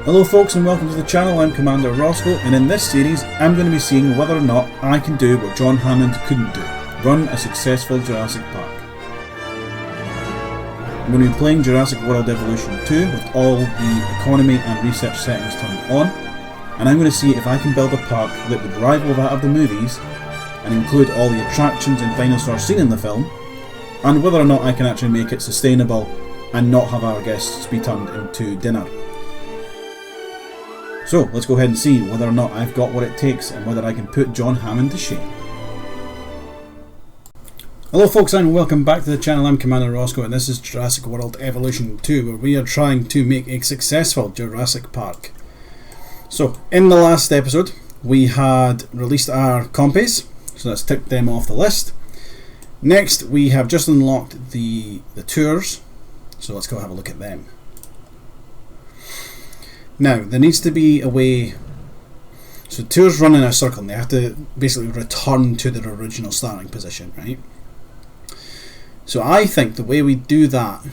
Hello folks and welcome to the channel. I'm Commander Roscoe, and in this series I'm going to be seeing whether or not I can do what John Hammond couldn't do: run a successful Jurassic Park. I'm going to be playing Jurassic World Evolution 2 with all the economy and research settings turned on, and I'm going to see if I can build a park that would rival that of the movies and include all the attractions and dinosaurs seen in the film, and whether or not I can actually make it sustainable and not have our guests be turned into dinner. So let's go ahead and see whether or not I've got what it takes and whether I can put John Hammond to shame. Hello folks and welcome back to the channel. I'm Commander Roscoe and this is Jurassic World Evolution 2, where we are trying to make a successful Jurassic Park. So in the last episode we had released our compies, so let's tick them off the list. Next we have just unlocked the tours, so let's go have a look at them. Now, there needs to be a way, so tours run in a circle and they have to basically return to their original starting position, right? So I think the way we do that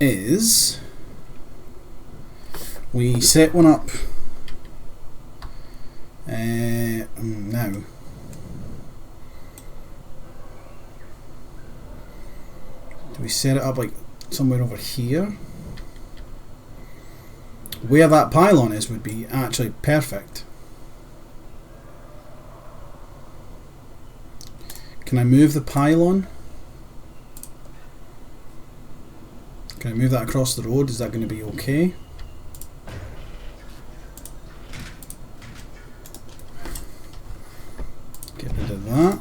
is we set one up now. Do we set it up like somewhere over here? Where that pylon is would be actually perfect. Can I move the pylon? Can I move that across the road? Is that going to be okay? Get rid of that.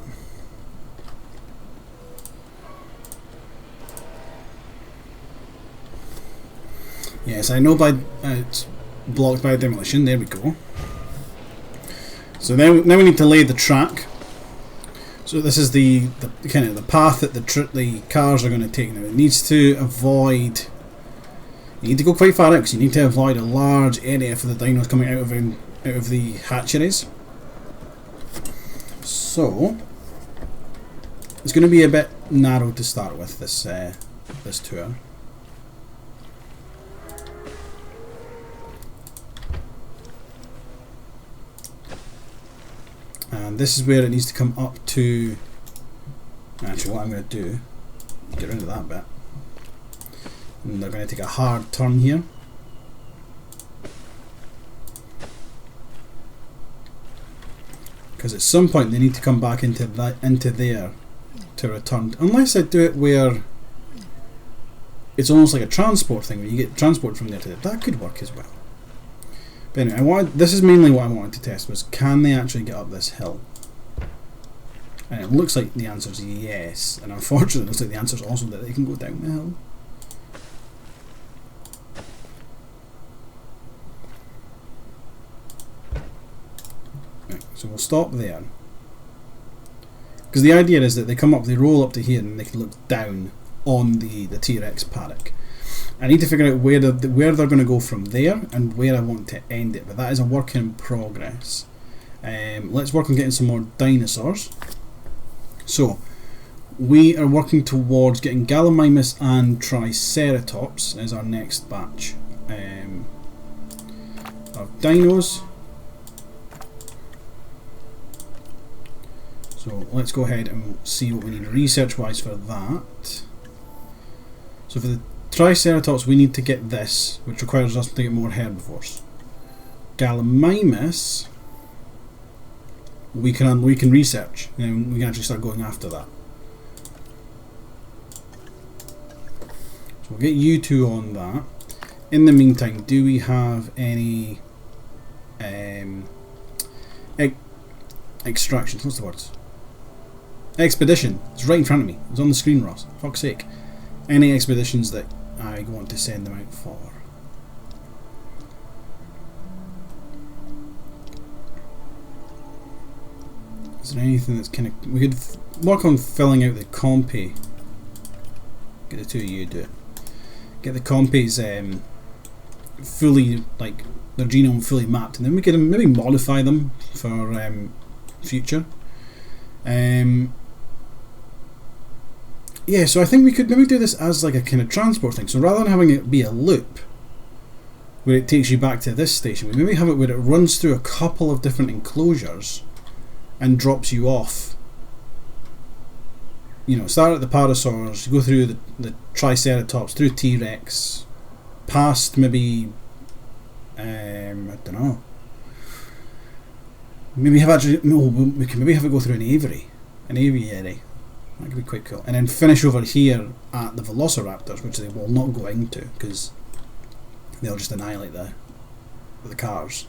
Yes, I know it's blocked by demolition. There we go. So now we need to lay the track. So this is the kind of the path that the cars are going to take. Now it needs to avoid. You need to go quite far out because you need to avoid a large area for the dinos coming out of the hatcheries. So it's going to be a bit narrow to start with this tour. And this is where it needs to come up to. Actually, what I'm going to do, get rid of that bit, and they're going to take a hard turn here. Because at some point they need to come back into there to return. Unless I do it where it's almost like a transport thing, where you get transport from there to there. That could work as well. But anyway, this is mainly what I wanted to test, was can they actually get up this hill? And it looks like the answer is yes, and unfortunately it looks like the answer is also that they can go down the hill. Right, so we'll stop there. Because the idea is that they come up, they roll up to here, and they can look down on the T-Rex paddock. I need to figure out where they're going to go from there and where I want to end it, but that is a work in progress. Let's work on getting some more dinosaurs. So we are working towards getting Gallimimus and Triceratops as our next batch of dinos. So let's go ahead and see what we need research wise for that. So for the Triceratops we need to get this, which requires us to get more herbivores. Gallimimus we can research, and we can actually start going after that. So we'll get you two on that. In the meantime, do we have any extractions? What's the words? Expedition. It's right in front of me. It's on the screen, Ross. Fuck's sake. Any expeditions that I want to send them out for? Is there anything that's kind of... We could work on filling out the compy. Get the two of you to do it. Get the compies fully, like, their genome fully mapped, and then we can maybe modify them for future. Yeah, so I think we could maybe do this as like a kind of transport thing. So rather than having it be a loop, where it takes you back to this station. We maybe have it where it runs through a couple of different enclosures and drops you off. You know, start at the Parasaurs, you go through the Triceratops, through T-Rex, past maybe, I don't know. Maybe have actually, no, we can maybe have it go through an aviary. That could be quite cool. And then finish over here at the Velociraptors, which they will not go into because they'll just annihilate the cars.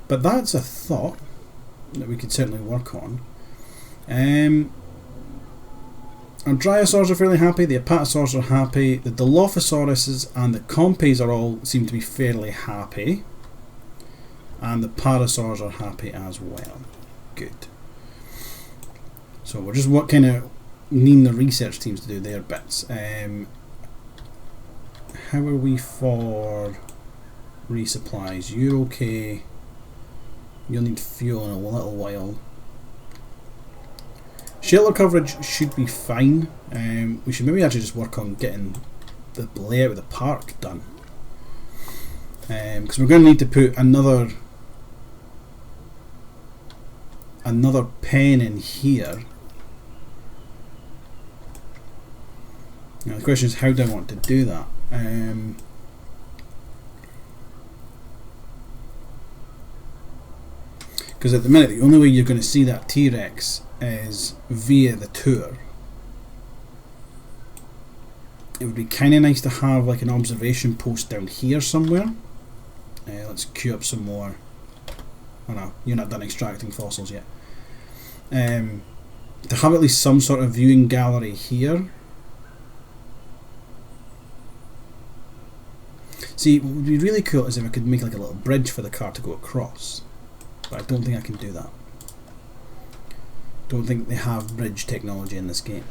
But that's a thought that we could certainly work on. Our Dryosaurs are fairly happy, the Apatosaurs are happy, the Dilophosauruses and the Compies are all seem to be fairly happy. And the Parasaurs are happy as well. Good. So we're just what kind of needing the research teams to do their bits. How are we for resupplies? You're okay. You'll need fuel in a little while. Shelter coverage should be fine. We should maybe actually just work on getting the layout of the park done. Because we're going to need to put another pen in here. Now the question is, how do I want to do that? Because at the minute the only way you're going to see that T-Rex is via the tour. It would be kind of nice to have like an observation post down here somewhere. Let's queue up some more. Oh no, you're not done extracting fossils yet. To have at least some sort of viewing gallery here. See, what would be really cool is if I could make like a little bridge for the car to go across. But I don't think I can do that. Don't think they have bridge technology in this game.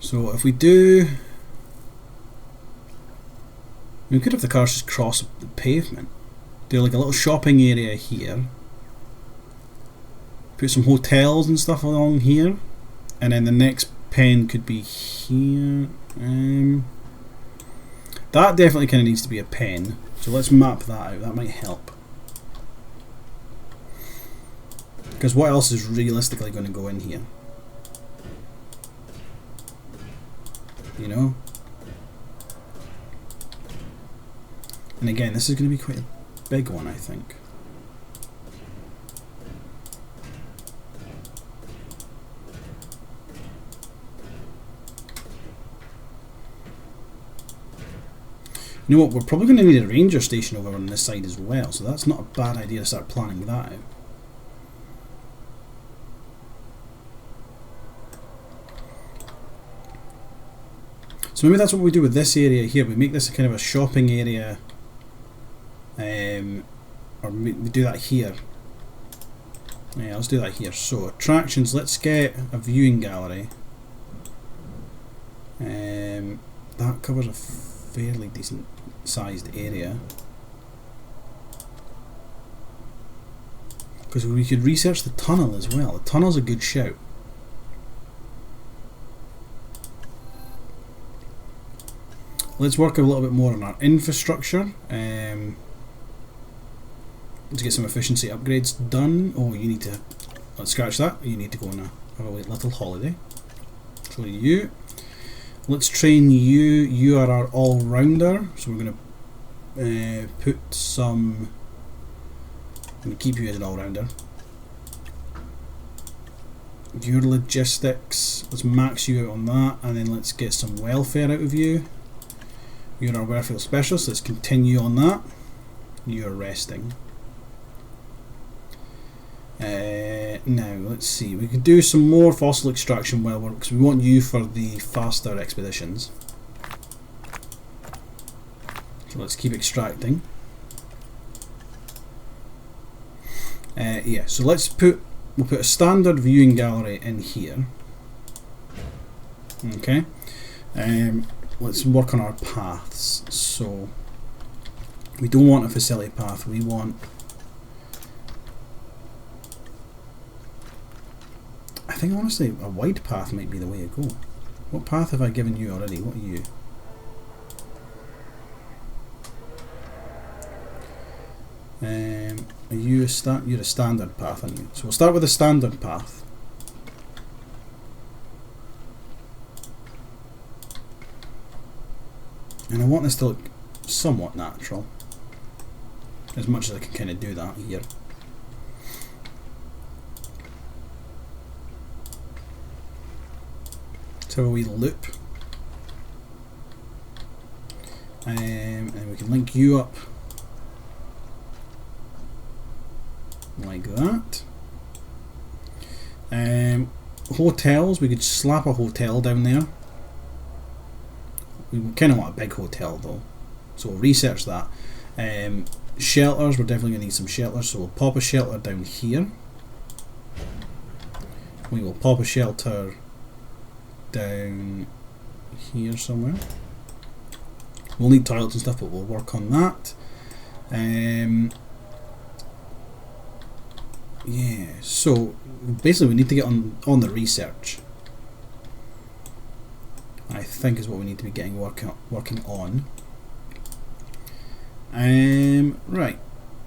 So if we do, we could have the cars just cross the pavement. Do like a little shopping area here. Put some hotels and stuff along here, and then the next pen could be here. That definitely kind of needs to be a pen. So let's map that out. That might help. Because what else is realistically going to go in here? You know? And again, this is going to be quite a big one, I think. You know what, we're probably going to need a ranger station over on this side as well, so that's not a bad idea to start planning that out. So maybe that's what we do with this area here. We make this a kind of a shopping area, or we do that here. Yeah, let's do that here. So attractions, let's get a viewing gallery. That covers a fairly decent sized area. Because we could research the tunnel as well. The tunnel's a good shout. Let's work a little bit more on our infrastructure to get some efficiency upgrades done. Oh, you need to, let's scratch that. You need to go on have a little holiday. So you, let's train you. You are our all-rounder. So we're going to put some, I'm going to keep you as an all-rounder. Your logistics, let's max you out on that, and then let's get some welfare out of you. You're our welfare specialist, let's continue on that. You're resting. Now, let's see, we can do some more fossil extraction while we're, because we want you for the faster expeditions. So let's keep extracting. Yeah, so we'll put a standard viewing gallery in here. Okay. Let's work on our paths. So we don't want a facility path, we want, I think honestly a wide path might be the way to go. What path have I given you already? What are you? Are you you're a standard path, aren't you? So we'll start with the standard path. And I want this to look somewhat natural, as much as I can kind of do that here. Let's have a wee loop. And we can link you up like that. Hotels, we could slap a hotel down there. We kind of want a big hotel though, so we'll research that. Shelters, we're definitely going to need some shelters, so we'll pop a shelter down here. We will pop a shelter down here somewhere. We'll need toilets and stuff, but we'll work on that. Yeah, so basically we need to get on the research, I think is what we need to be getting working on. Right,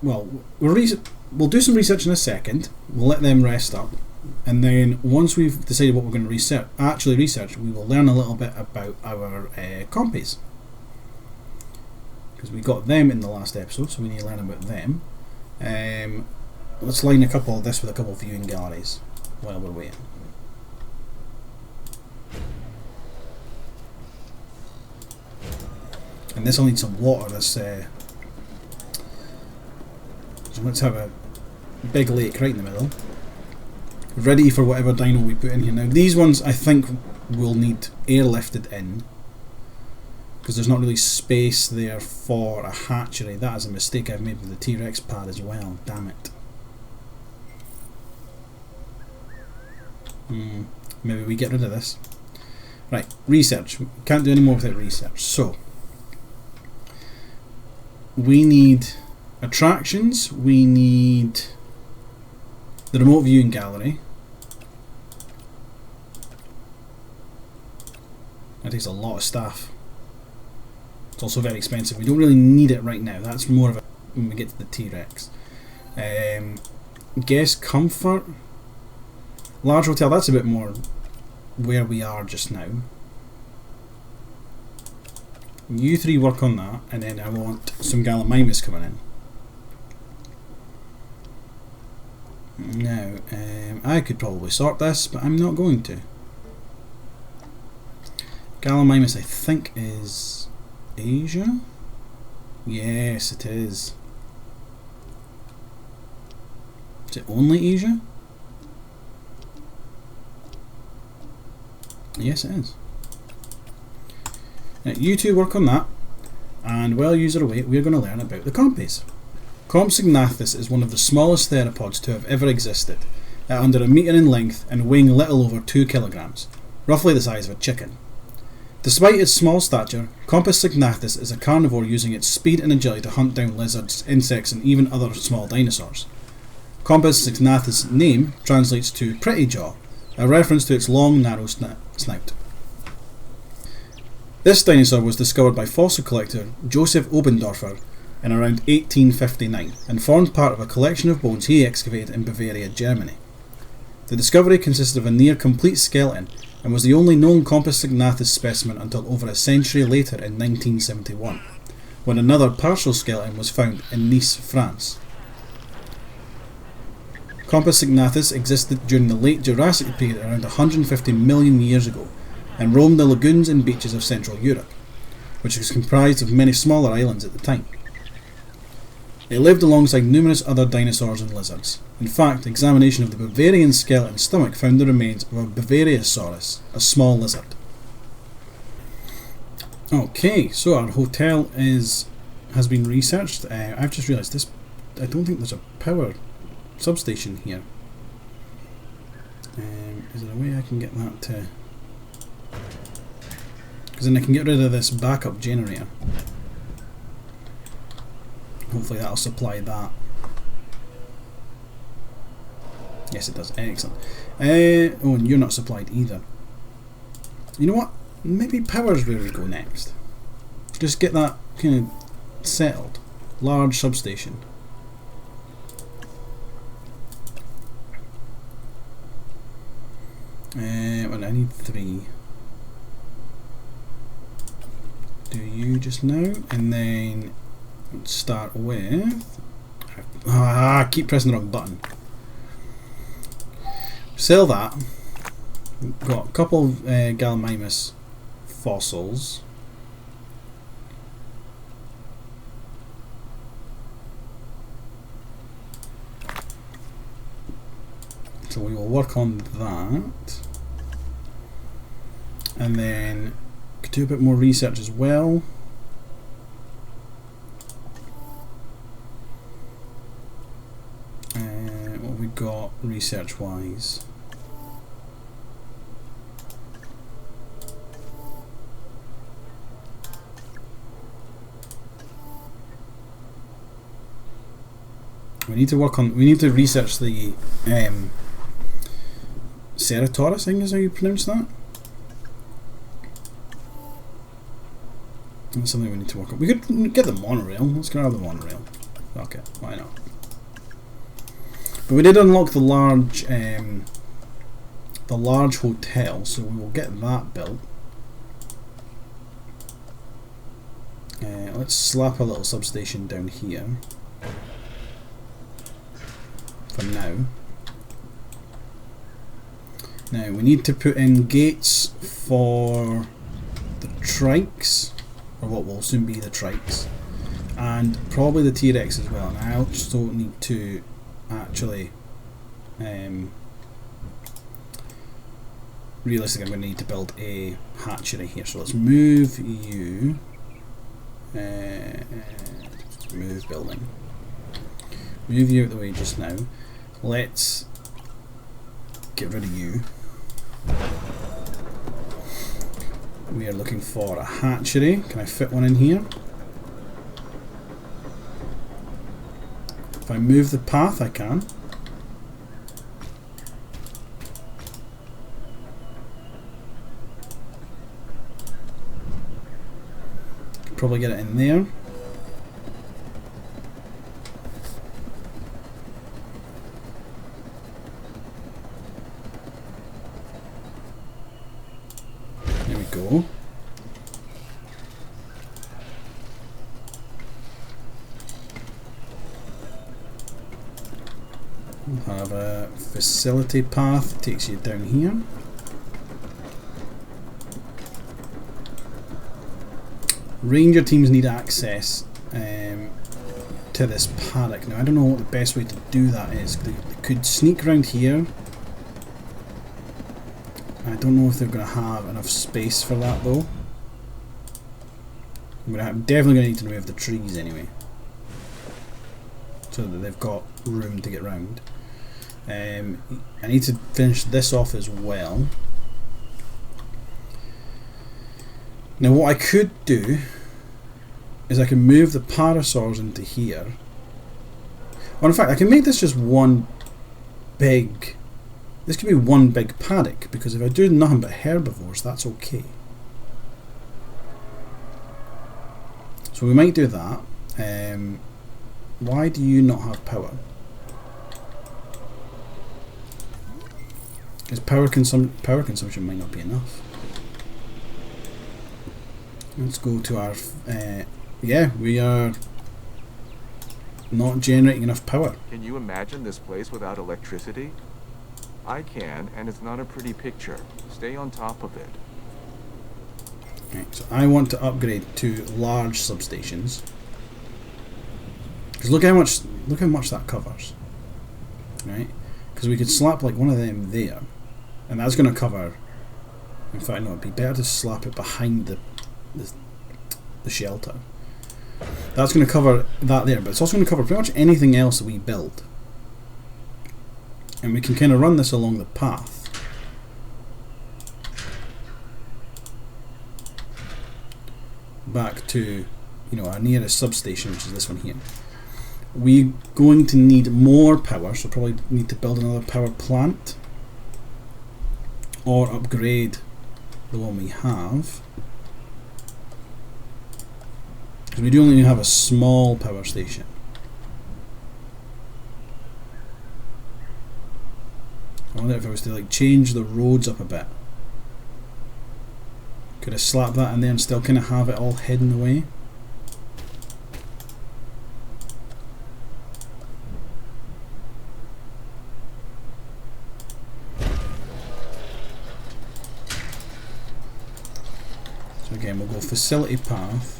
well, we'll do some research in a second. We'll let them rest up, and then once we've decided what we're going to actually research, we will learn a little bit about our compies, because we got them in the last episode, so we need to learn about them. Let's line a couple of this with a couple of viewing galleries while we're waiting. And this will need some water. So let's have a big lake right in the middle, ready for whatever dino we put in here. Now these ones I think will need airlifted in, because there's not really space there for a hatchery. That is a mistake I've made with the T-Rex pad as well, damn it. Maybe we get rid of this. Right, research. We can't do any more without research. So we need attractions, we need the remote viewing gallery. That takes a lot of staff. It's also very expensive. We don't really need it right now. That's more of a when we get to the T-Rex. Guest comfort. Large hotel, that's a bit more where we are just now. You three work on that, and then I want some Gallimimus coming in. Now, I could probably sort this, but I'm not going to. Gallimimus, I think, is Asia? Yes, it is. Is it only Asia? Yes, it is. Now, you two work on that, and while you are away, we're going to learn about the compies. Compsognathus is one of the smallest theropods to have ever existed, at under a metre in length and weighing little over 2 kilograms, roughly the size of a chicken. Despite its small stature, Compsognathus is a carnivore using its speed and agility to hunt down lizards, insects, and even other small dinosaurs. Compsognathus' name translates to pretty jaw, a reference to its long, narrow snout. This dinosaur was discovered by fossil collector Joseph Obendorfer in around 1859 and formed part of a collection of bones he excavated in Bavaria, Germany. The discovery consisted of a near-complete skeleton and was the only known Compsognathus specimen until over a century later in 1971, when another partial skeleton was found in Nice, France. Compsognathus existed during the late Jurassic period around 150 million years ago and roamed the lagoons and beaches of Central Europe, which was comprised of many smaller islands at the time. It lived alongside numerous other dinosaurs and lizards. In fact, examination of the Bavarian skeleton stomach found the remains of a Bavariasaurus, a small lizard. Okay, so our hotel has been researched. I've just realised this. I don't think there's a power substation here. Is there a way I can get that to... because then I can get rid of this backup generator. Hopefully that'll supply that. Yes, it does. Excellent. Oh, and you're not supplied either. You know what? Maybe power's where we go next. Just get that kind of settled. Large substation. Well, I need 3. Do you just now, and then start with. I keep pressing the wrong button. Sell that. We've got a couple of Gallimimus fossils. So we will work on that. And then could do a bit more research as well. What have we got research wise? We need to work on. We need to research the Ceratosaurus, I think is how you pronounce that. That's something we need to work on. We could get the monorail. Let's get out of the monorail. Okay, why not? But we did unlock the large hotel, so we will get that built. Let's slap a little substation down here for now. Now we need to put in gates for the trikes, or what will soon be the trikes, and probably the T-Rex as well. And I also need to actually realistically I'm going to need to build a hatchery here. So let's move you. Move building. Move you out the way just now. Let's get rid of you. We are looking for a hatchery. Can I fit one in here? If I move the path, I can. Probably get it in there. There we go. We'll have a facility path that takes you down here. Ranger teams need access to this paddock. Now I don't know what the best way to do that is. They could sneak around here. I don't know if they're going to have enough space for that though. I'm definitely going to need to remove the trees anyway, so that they've got room to get round. I need to finish this off as well. Now what I could do is I can move the parasaurs into here. Or in fact I can make this just one big, this could be one big paddock, because if I do nothing but herbivores that's okay. So we might do that. Why do you not have power? Because power consumption might not be enough. Let's go to our... yeah, we are not generating enough power. Can you imagine this place without electricity? I can, and it's not a pretty picture. Stay on top of it. Right, so I want to upgrade to large substations. Because look how much that covers. Right? Because we could slap like one of them there, and that's going to cover... In fact, no, it'd be better to slap it behind the shelter. That's going to cover that there, but it's also going to cover pretty much anything else that we build. And we can kind of run this along the path. Back to, you know, our nearest substation, which is this one here. We're going to need more power, so probably need to build another power plant. Or upgrade the one we have. Because we do only have a small power station. wonder if I was to like change the roads up a bit. Could I slap that in there and still kind of have it all hidden away? So again, we'll go facility path.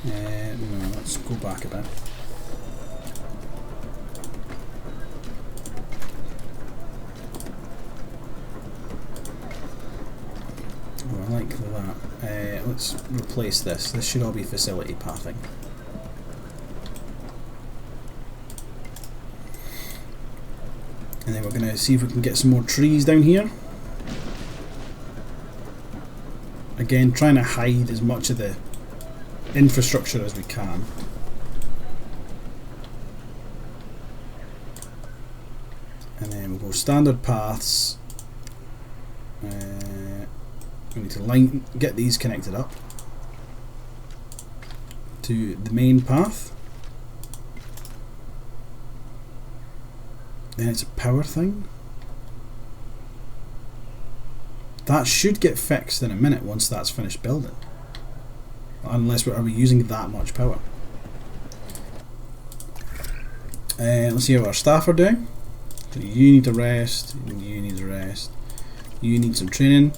No, let's go back a bit. Oh, I like that. Let's replace this. This should all be facility pathing. And then we're going to see if we can get some more trees down here. Again, trying to hide as much of the infrastructure as we can. And then we'll go standard paths. We need to get these connected up to the main path. Then it's a power thing. That should get fixed in a minute once that's finished building. Unless are we using that much power? Let's see how our staff are doing. So you need to rest. You need to rest. You need some training.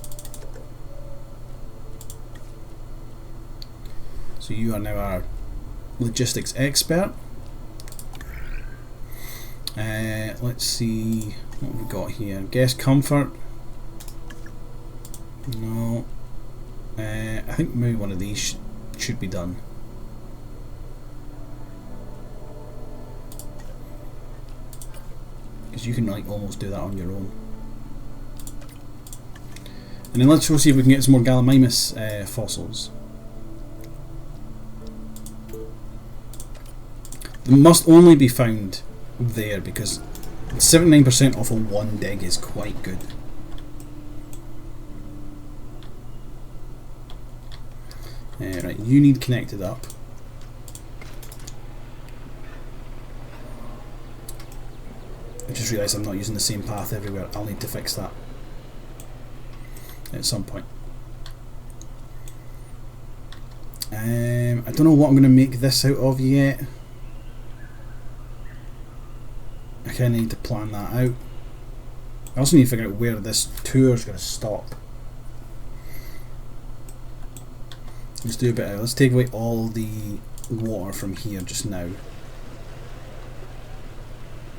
So you are now our logistics expert. Let's see what have we got here. Guest comfort. No. I think maybe one of these should be done. Because you can like almost do that on your own. And then let's go see if we can get some more Gallimimus fossils. They must only be found there because 79% off of one dig is quite good. Right, you need connected up. I just realised I'm not using the same path everywhere. I'll need to fix that at some point. I don't know what I'm going to make this out of yet. I kind of need to plan that out. I also need to figure out where this tour is going to stop. Let's do a bit of, let's take away all the water from here just now,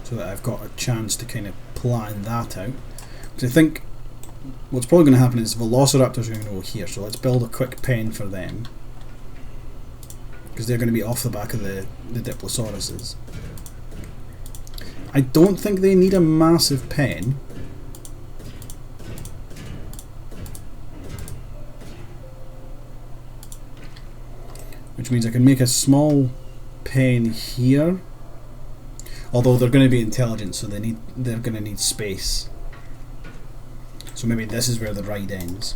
so that I've got a chance to kind of plan that out. Because I think what's probably going to happen is velociraptors are going to go here, so let's build a quick pen for them, because they're going to be off the back of the Diplosauruses. I don't think they need a massive pen. Which means I can make a small pen here. Although they're going to be intelligent, so they're going to need space. So maybe this is where the ride ends.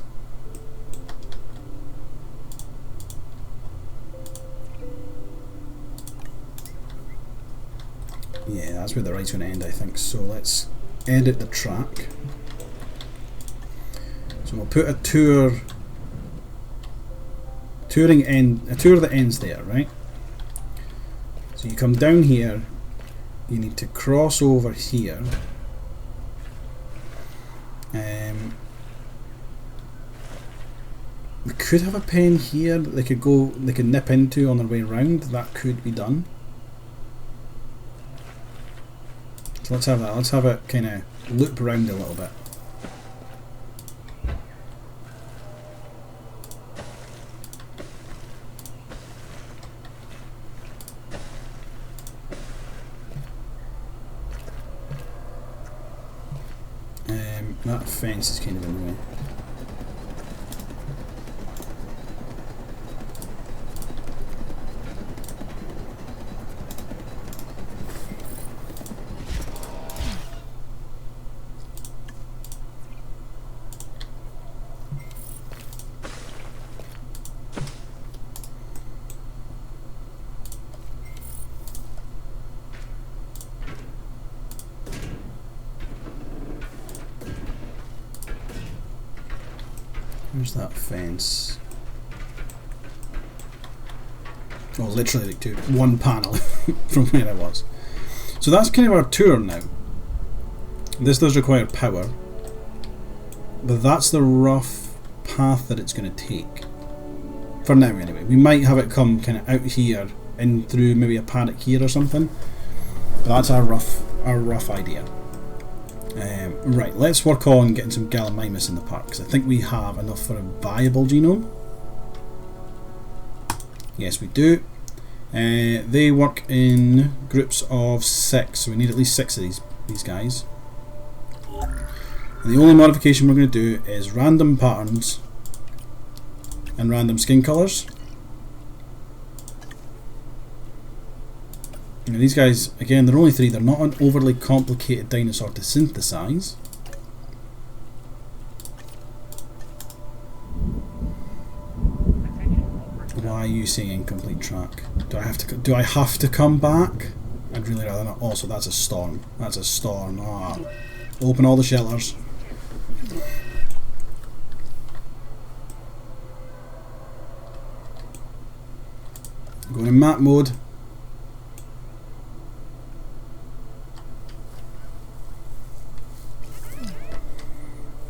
Yeah, that's where the ride's going to end, I think. So let's edit the track. So we'll put a tour that ends there, right? So you come down here, you need to cross over here. We could have a pen here that they could nip into on their way round. That could be done. So let's have that. Let's have it kind of loop around a little bit. That fence is kind of in the way. Where's that fence? Oh, literally like one panel from where I was. So that's kind of our tour now. This does require power, but that's the rough path that it's going to take. For now anyway. We might have it come kind of out here, in through maybe a paddock here or something. But that's our rough idea. Right, let's work on getting some Gallimimus in the park, because I think we have enough for a viable genome. Yes, we do. They work in groups of 6, so we need at least 6 of these guys. And the only modification we're going to do is random patterns and random skin colours. Now these guys, again, they're only 3, they're not an overly complicated dinosaur to synthesize. Why are you saying incomplete track? Do I have to come back? I'd really rather not. Also, that's a storm. That's a storm. Ah. Open all the shelters. Going in map mode.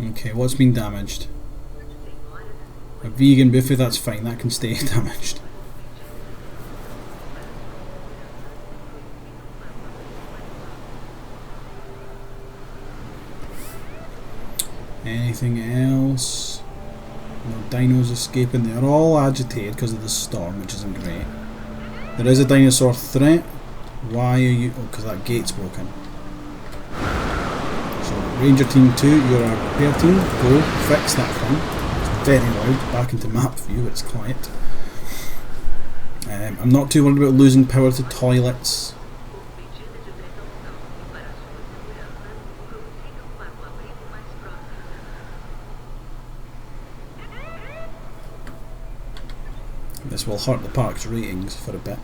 Okay, what's been damaged? A vegan buffet, that's fine, that can stay damaged. Anything else? No dinos escaping, they're all agitated because of the storm, which isn't great. There is a dinosaur threat. Why are you... oh, because that gate's broken. So, Ranger Team 2, you're our repair team. Go, fix that thing. Very loud. Back into map view, it's quiet. I'm not too worried about losing power to toilets. This will hurt the park's ratings for a bit.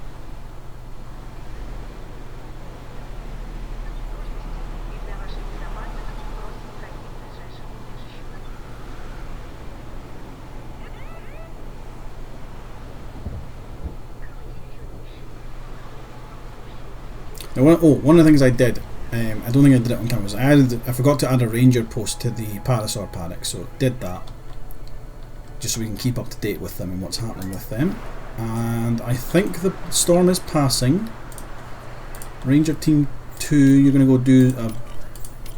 Now, one of the things I did, I don't think I did it on camera, was I forgot to add a ranger post to the parasaur paddock, so did that, just so we can keep up to date with them and what's happening with them. And I think the storm is passing. Ranger Team 2, you're going to go do a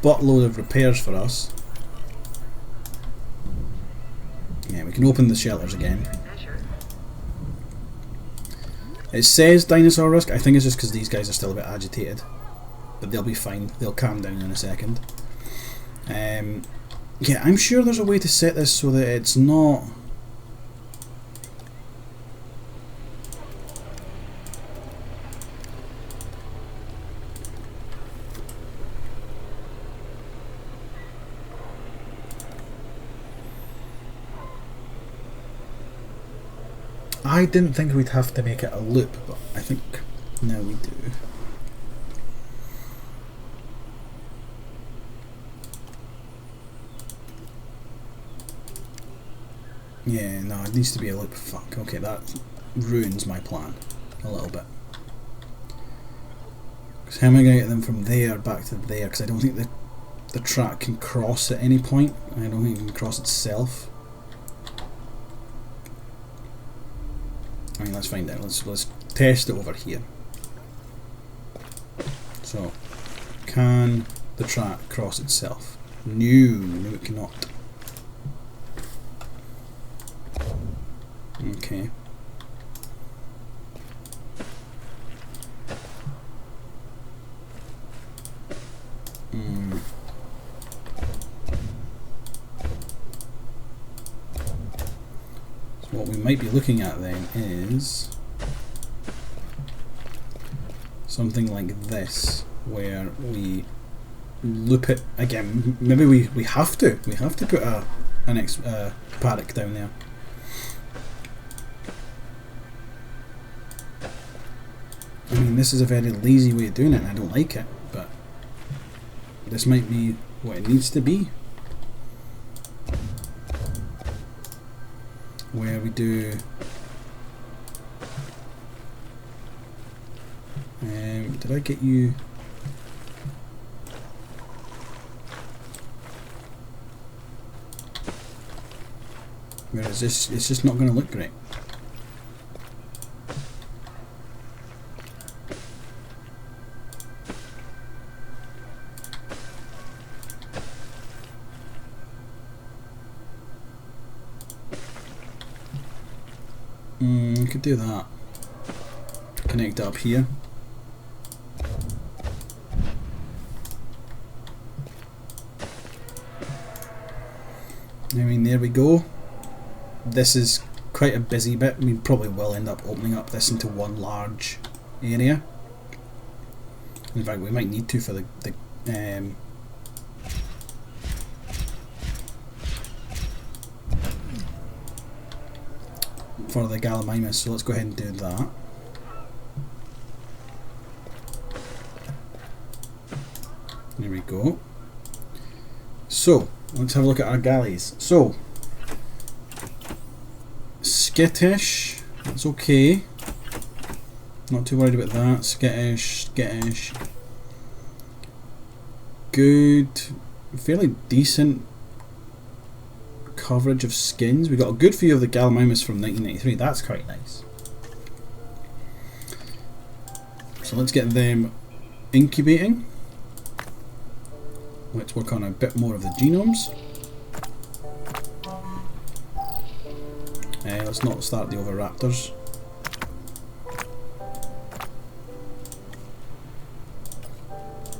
buttload of repairs for us. Yeah, we can open the shelters again. It says dinosaur risk. I think it's just because these guys are still a bit agitated, but they'll be fine. They'll calm down in a second. Yeah, I'm sure there's a way to set this so that it's not... I didn't think we'd have to make it a loop, but I think now we do. Yeah, no, it needs to be a loop. Fuck, okay, that ruins my plan a little bit. Because how am I going to get them from there back to there? Because I don't think the track can cross at any point. I don't think it can cross itself. I mean, let's find out. Let's test it over here. So, can the track cross itself? No, it cannot. Okay. So what we might be looking at then is something like this, where we loop it again. Maybe we have to put a paddock down there. I mean, this is a very lazy way of doing it and I don't like it, but this might be what it needs to be. where we do did I get you? Whereas this, it's just not going to look great. We could do that. Connect it up here. I mean, there we go. This is quite a busy bit. We probably will end up opening up this into one large area. In fact, we might need to for the Gallimimus, so let's go ahead and do that. There we go. So, let's have a look at our galleys. So, skittish, that's okay. Not too worried about that. Skittish. Good, fairly decent coverage of skins. We got a good view of the Gallimimus from 1993. That's quite nice. So let's get them incubating. Let's work on a bit more of the genomes. Let's not start the Oviraptors.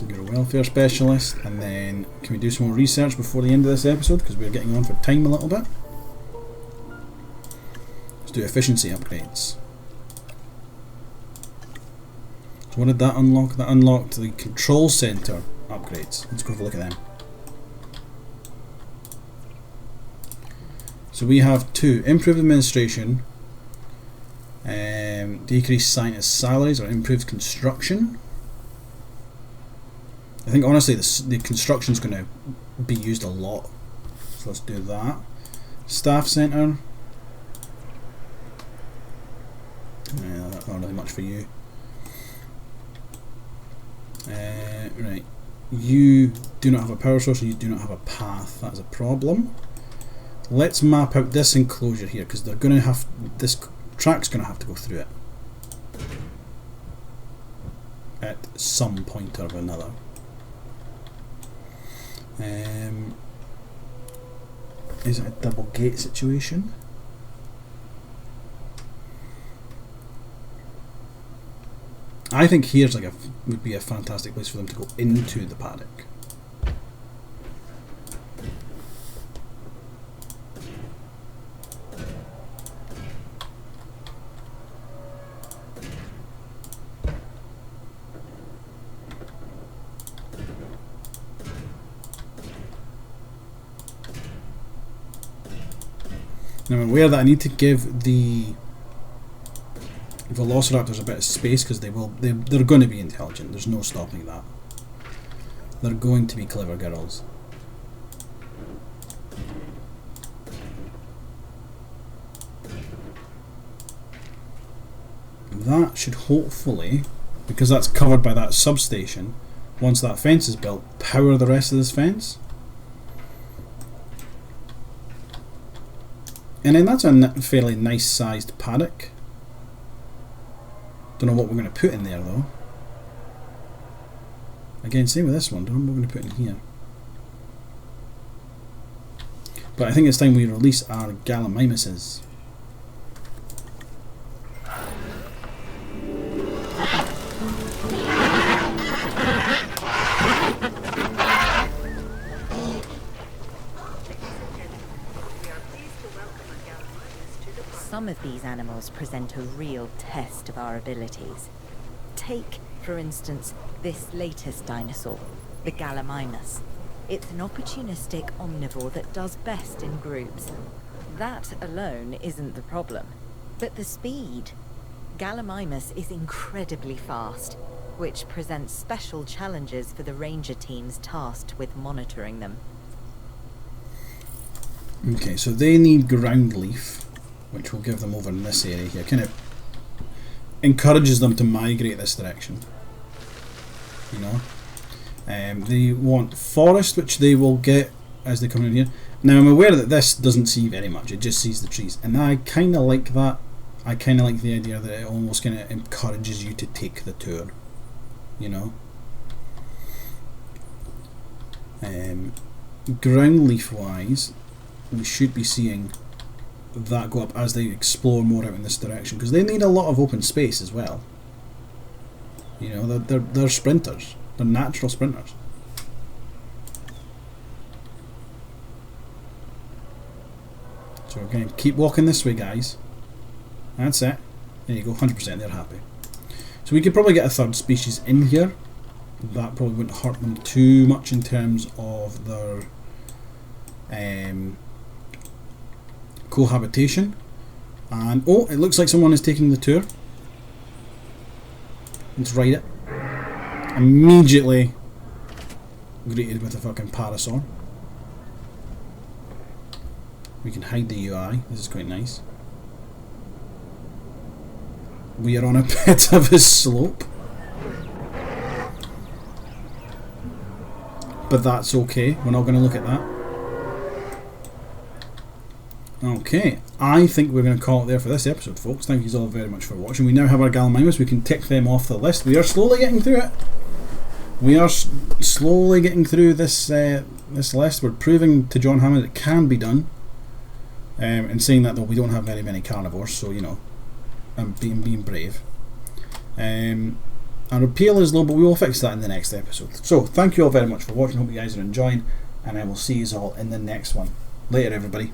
You're a welfare specialist, and then can we do some more research before the end of this episode, because we're getting on for time a little bit. Let's do efficiency upgrades. So what did that unlock? That unlocked the control center upgrades. Let's go have a look at them. So we have two: improved administration, decreased scientist salaries, or improved construction. I think honestly the construction is going to be used a lot, so let's do that. Staff centre. Yeah, that's not really much for you. Right, you do not have a power source and you do not have a path. That's a problem. Let's map out this enclosure here, because they're going to have, this track's going to have to go through it at some point or another. Is it a double gate situation? I think here's like would be a fantastic place for them to go into the paddock. Now I'm aware that I need to give the Velociraptors a bit of space, because they're going to be intelligent. There's no stopping that. They're going to be clever girls. That should hopefully, because that's covered by that substation, once that fence is built, power the rest of this fence. And then that's a fairly nice sized paddock. Don't know what we're going to put in there though. Again, same with this one. Don't know what we're going to put in here. But I think it's time we release our Gallimimuses. Some of these animals present a real test of our abilities. Take, for instance, this latest dinosaur, the Gallimimus. It's an opportunistic omnivore that does best in groups. That alone isn't the problem, but the speed. Gallimimus is incredibly fast, which presents special challenges for the ranger teams tasked with monitoring them. Okay, so they need ground leaf. which will give them over in this area here. Kind of encourages them to migrate this direction. You know, they want forest, which they will get as they come in here. Now I'm aware that this doesn't see very much; it just sees the trees, and I kind of like that. I kind of like the idea that it almost kind of encourages you to take the tour. You know. Ground leaf wise, we should be seeing that go up as they explore more out in this direction, because they need a lot of open space as well. You know, they're sprinters. They're natural sprinters. So we're going to keep walking this way, guys. That's it. There you go, 100%, they're happy. So we could probably get a third species in here. That probably wouldn't hurt them too much in terms of their cohabitation. And oh, it looks like someone is taking the tour. Let's ride it. Immediately greeted with a fucking parasaur. We can hide the UI. This is quite nice. We are on a bit of a slope, but that's okay. We're not going to look at that. Okay, I think we're going to call it there for this episode, folks. Thank you all very much for watching. We now have our Gallimimus. We can tick them off the list. We are slowly getting through it. We are slowly getting through this this list. We're proving to John Hammond it can be done. And saying that, though, we don't have very many carnivores, so you know, I'm being brave. Our appeal is low, but we will fix that in the next episode. So thank you all very much for watching. Hope you guys are enjoying, and I will see you all in the next one. Later, everybody.